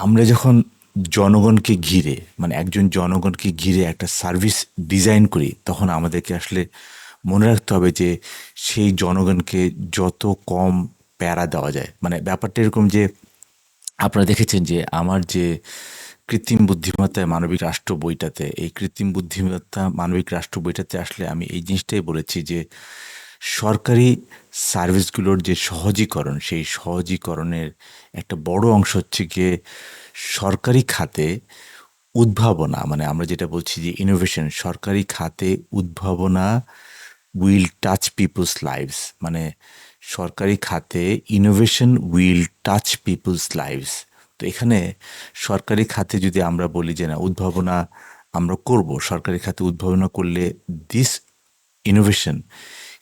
আমরা যখন জনগণকে ঘিরে মানে একজন জনগণকে ঘিরে একটা সার্ভিস ডিজাইন করি, তখন আমাদেরকে আসলে মনে রাখতে হবে যে সেই জনগণকে যত কম প্যারা দেওয়া যায়। মানে ব্যাপারটা এরকম যে আপনারা দেখেছেন যে আমার যে কৃত্রিম বুদ্ধিমত্তায় মানবিক রাষ্ট্র বইটাতে, এই কৃত্রিম বুদ্ধিমত্তা মানবিক রাষ্ট্র বইটাতে আসলে আমি এই জিনিসটাই বলেছি যে সরকারি সার্ভিসগুলোর যে সহজীকরণ, সেই সহজীকরণের একটা বড় অংশ হচ্ছে গিয়ে সরকারি খাতে উদ্ভাবনা। মানে আমরা যেটা বলছি যে ইনোভেশন, সরকারি খাতে উদ্ভাবনা উইল টাচ পিপলস লাইভস। মানে সরকারি খাতে innovation will touch people's lives. তো এখানে সরকারি খাতে যদি আমরা বলি যে না, উদ্ভাবনা আমরা করব, সরকারি খাতে উদ্ভাবনা করলে দিস ইনোভেশন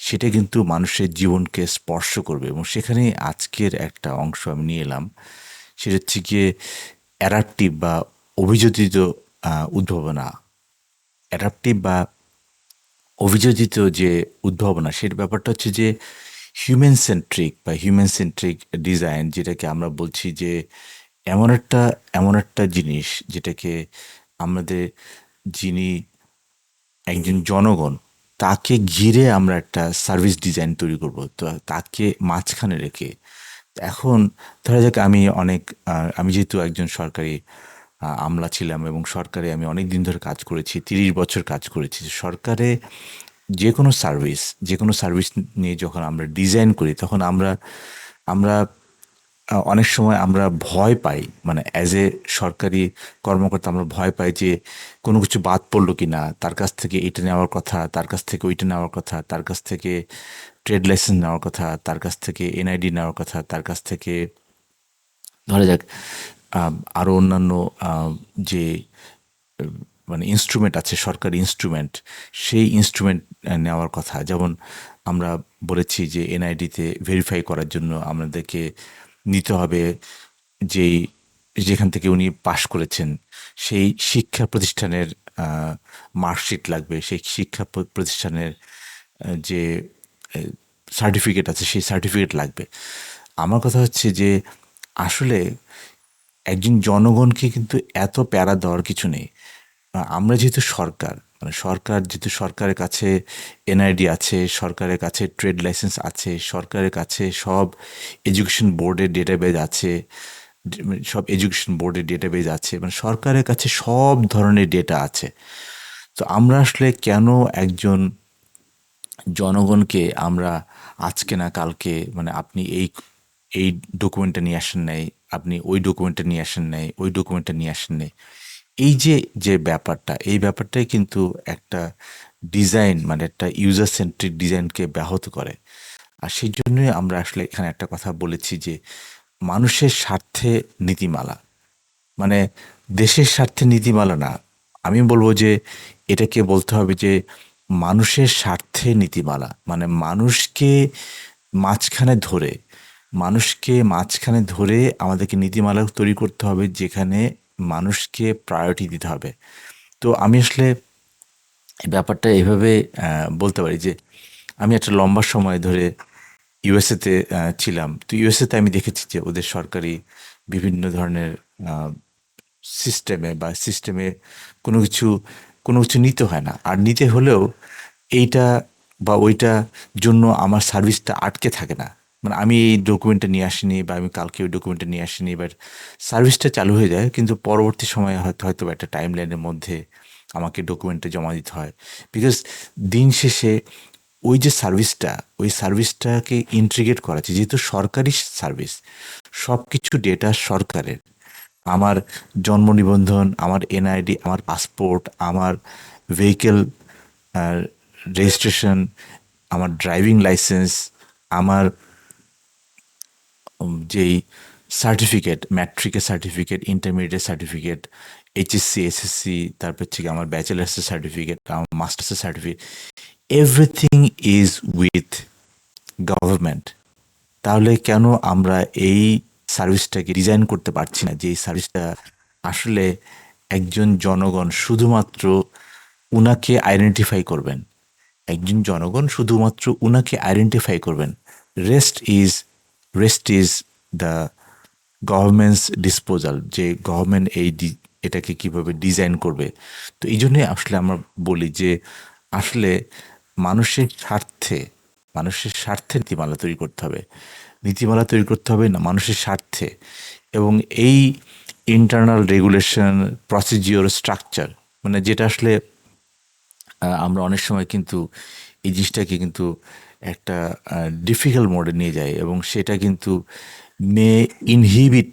সেটা কিন্তু মানুষের জীবনকে স্পর্শ করবে। এবং সেখানে আজকের একটা অংশ আমি নিয়ে এলাম, সেটা হচ্ছে গিয়ে অ্যাডাপটিভ বা অভিযোজিত উদ্ভাবনা। অ্যাডাপটিভ বা অভিযোজিত যে উদ্ভাবনা, সের ব্যাপারটা হচ্ছে যে হিউম্যান সেন্ট্রিক ডিজাইন, যেটাকে আমরা বলছি যে এমন একটা জিনিস যেটাকে আমাদের, যিনি একজন জনগণ, তাকে ঘিরে আমরা একটা সার্ভিস ডিজাইন তৈরি করব। তো তাকে মাঝখানে রেখে, এখন ধরা যাক আমি যেহেতু একজন সরকারি আমলা ছিলাম এবং সরকারে আমি অনেক দিন ধরে কাজ করেছি, 30 বছর কাজ করেছি। সরকারে যে কোনো সার্ভিস নিয়ে যখন আমরা ডিজাইন করি, তখন আমরা আমরা অনেক সময় আমরা ভয় পাই। মানে অ্যাজ এ সরকারি কর্মকর্তা আমরা ভয় পাই যে কোনো কিছু বাদ পড়লো কি না, তার কাছ থেকে এটা নেওয়ার কথা, তার কাছ থেকে ওইটা নেওয়ার কথা, তার কাছ থেকে ট্রেড লাইসেন্স নেওয়ার কথা, তার কাছ থেকে এনআইডি নেওয়ার কথা, তার কাছ থেকে ধরা যাক আরও অন্যান্য যে মানে ইনস্ট্রুমেন্ট আছে, সরকারি ইনস্ট্রুমেন্ট, সেই ইনস্ট্রুমেন্ট নেওয়ার কথা। যেমন আমরা বলেছি যে এনআইডিতে ভেরিফাই করার জন্য আমাদেরকে নিতে হবে যেই যেখান থেকে উনি পাশ করেছেন সেই শিক্ষা প্রতিষ্ঠানের মার্কশিট লাগবে, সেই শিক্ষা প্রতিষ্ঠানের যে সার্টিফিকেট আছে সেই সার্টিফিকেট লাগবে। আমার কথা হচ্ছে যে আসলে একজন জনগণকে কিন্তু এত প্যারা দেওয়ার কিছু নেই। আমরা যেহেতু সরকার, মানে সরকার যেহেতু, সরকারের কাছে এনআইডি আছে, সরকারের কাছে ট্রেড লাইসেন্স আছে, সরকারের কাছে সব এডুকেশন বোর্ডের ডেটাবেজ আছে, মানে সরকারের কাছে সব ধরনের ডেটা আছে। তো আমরা আসলে কেন একজন জনগণকে আমরা আজকে না কালকে, মানে আপনি এই এই ডকুমেন্টটা নিয়ে আসেন নাই, আপনি ওই ডকুমেন্টটা নিয়ে আসেন নাই, ওই ডকুমেন্টটা নিয়ে আসেন নাই, এই যে যে ব্যাপারটা, এই ব্যাপারটাই কিন্তু একটা ডিজাইন, মানে একটা ইউজার সেন্ট্রিক ডিজাইনকে ব্যাহত করে। আর সেই জন্যই আমরা আসলে এখানে একটা কথা বলেছি যে মানুষের স্বার্থে নীতিমালা, মানে দেশের স্বার্থে নীতিমালা না। আমি বলবো যে এটাকে বলতে হবে যে মানুষের স্বার্থে নীতিমালা। মানে মানুষকে মাঝখানে ধরে আমাদেরকে নীতিমালা তৈরি করতে হবে, যেখানে মানুষকে প্রায়োরিটি দিতে হবে। তো আমি আসলে এই ব্যাপারটা এভাবে বলতে পারি যে আমি একটা লম্বা সময় ধরে ইউএসএতে ছিলাম। তো ইউএসএতে আমি দেখেছি যে ওদের সরকারি বিভিন্ন ধরনের সিস্টেমে কোনো কিছু কোনো কিছু নিতে হয় না, আর নিতে হলেও এইটা বা ওইটা জন্য আমার সার্ভিসটা আটকে থাকে না। মানে আমি এই ডকুমেন্টটা নিয়ে আসিনি বা আমি কালকে ওই ডকুমেন্টটা নিয়ে আসিনি, বাট সার্ভিসটা চালু হয়ে যায়, কিন্তু পরবর্তী সময়ে হয়তো একটা টাইম লাইনের মধ্যে আমাকে ডকুমেন্টটা জমা দিতে হয়। বিকজ দিন শেষে ওই সার্ভিসটাকে ইন্টিগ্রেট করা আছে, যেহেতু সরকারি সার্ভিস, সব কিছু ডেটা সরকারের। আমার জন্ম নিবন্ধন, আমার এনআইডি, আমার পাসপোর্ট, আমার ভেহিকেল রেজিস্ট্রেশন, আমার ড্রাইভিং লাইসেন্স, আমার যেই সার্টিফিকেট, ম্যাট্রিকের certificate, intermediate certificate, HSC, SSC, তারপর হচ্ছে আমার ব্যাচেলার্সের সার্টিফিকেট, আমার মাস্টার্সের certificate, everything is with government. তাহলে কেন আমরা এই সার্ভিসটাকে ডিজাইন করতে পারছি না, যে এই সার্ভিসটা আসলে একজন জনগণ শুধুমাত্র উনাকে আইডেন্টিফাই করবেন, একজন জনগণ শুধুমাত্র উনাকে আইডেন্টিফাই করবেন। Rest is rest is the government's disposal, যে গভর্নমেন্ট এটাকে কিভাবে ডিজাইন করবে। তো এই জন্যই আসলে আমরা বলি যে আসলে মানুষের স্বার্থে মানুষের স্বার্থে নীতিমালা তৈরি করতে হবে, নীতিমালা তৈরি করতে হবে না মানুষের স্বার্থে। এবং এই ইন্টারনাল রেগুলেশন, প্রসিজিওর, স্ট্রাকচার, মানে যেটা আসলে আমরা অনেক সময় কিন্তু এই জিনিসটাকে কিন্তু একটা ডিফিকাল্ট মোডে নিয়ে যাই, এবং সেটা কিন্তু may inhibit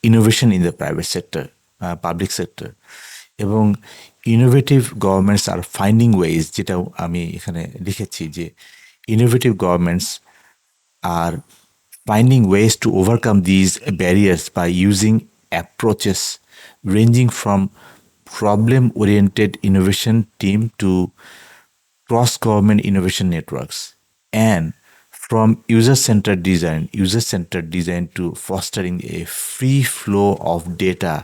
innovation in the private sector, public sector. এবং innovative governments are finding ways, যেটা আমি এখানে লিখেছি যে innovative governments are finding ways to overcome these barriers by using approaches ranging from problem oriented innovation team to cross government innovation networks, and from user centered design to fostering a free flow of data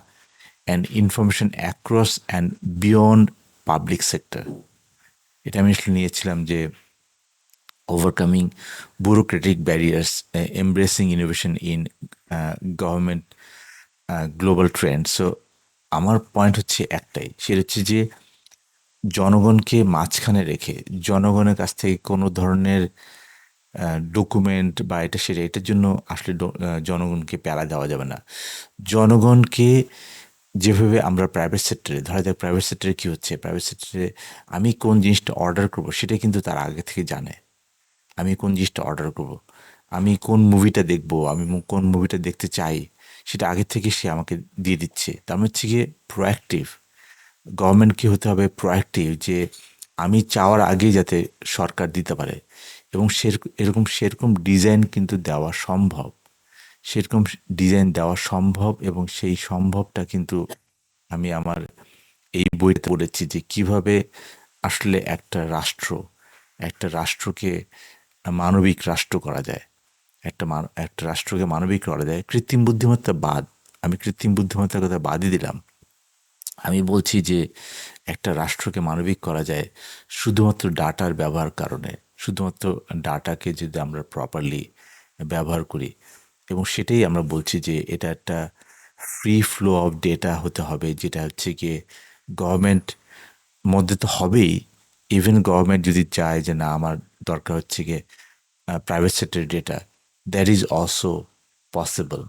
and information across and beyond public sector. এটা আমি আসলে নিয়েছিলাম যে overcoming bureaucratic barriers, embracing innovation in government global trends. So আমার point হচ্ছে একটাই, সেটা হচ্ছে যে জনগণকে মাঝখানে রেখে জনগণের কাছ থেকে কোনো ধরনের ডকুমেন্ট বা এটা সেটা এটার জন্য আসলে জনগণকে প্যারা দেওয়া যাবে না। জনগণকে যেভাবে আমরা প্রাইভেট সেক্টরে, ধরা যাক প্রাইভেট সেক্টরে কী হচ্ছে, প্রাইভেট সেক্টরে আমি কোন জিনিসটা অর্ডার করবো সেটা কিন্তু তারা আগে থেকে জানে। আমি কোন জিনিসটা অর্ডার করব, আমি কোন মুভিটা দেখব, আমি কোন মুভিটা দেখতে চাই, সেটা আগে থেকে সে আমাকে দিয়ে দিচ্ছে। তার মানে হচ্ছে গিয়ে প্রোঅ্যাক্টিভ। গভর্নমেন্টকে হতে হবে প্রোঅ্যাক্টিভ, যে আমি চাওয়ার আগেই যাতে সরকার দিতে পারে। এবং সেরকম ডিজাইন কিন্তু দেওয়া সম্ভব, সেরকম ডিজাইন দেওয়া সম্ভব। এবং সেই সম্ভবটা কিন্তু আমি আমার এই বইতে পড়েছি যে কিভাবে আসলে একটা রাষ্ট্রকে মানবিক রাষ্ট্র করা যায়, একটা রাষ্ট্রকে মানবিক করা যায়। কৃত্রিম বুদ্ধিমত্তা বাদ, আমি কৃত্রিম বুদ্ধিমত্তার কথা বাদই দিলাম। আমি বলছি যে একটা রাষ্ট্রকে মানবিক করা যায় শুধুমাত্র ডাটার ব্যবহার কারণে, শুধুমাত্র ডাটাকে যদি আমরা প্রপারলি ব্যবহার করি। এবং সেটাই আমরা বলছি যে এটা একটা ফ্রি ফ্লো অফ ডেটা হতে হবে, যেটা হচ্ছে গিয়ে গভর্নমেন্ট মধ্যে তো হবেই। ইভেন গভর্নমেন্ট যদি চায় যে না আমার দরকার হচ্ছে গিয়ে private sector data, that is also possible.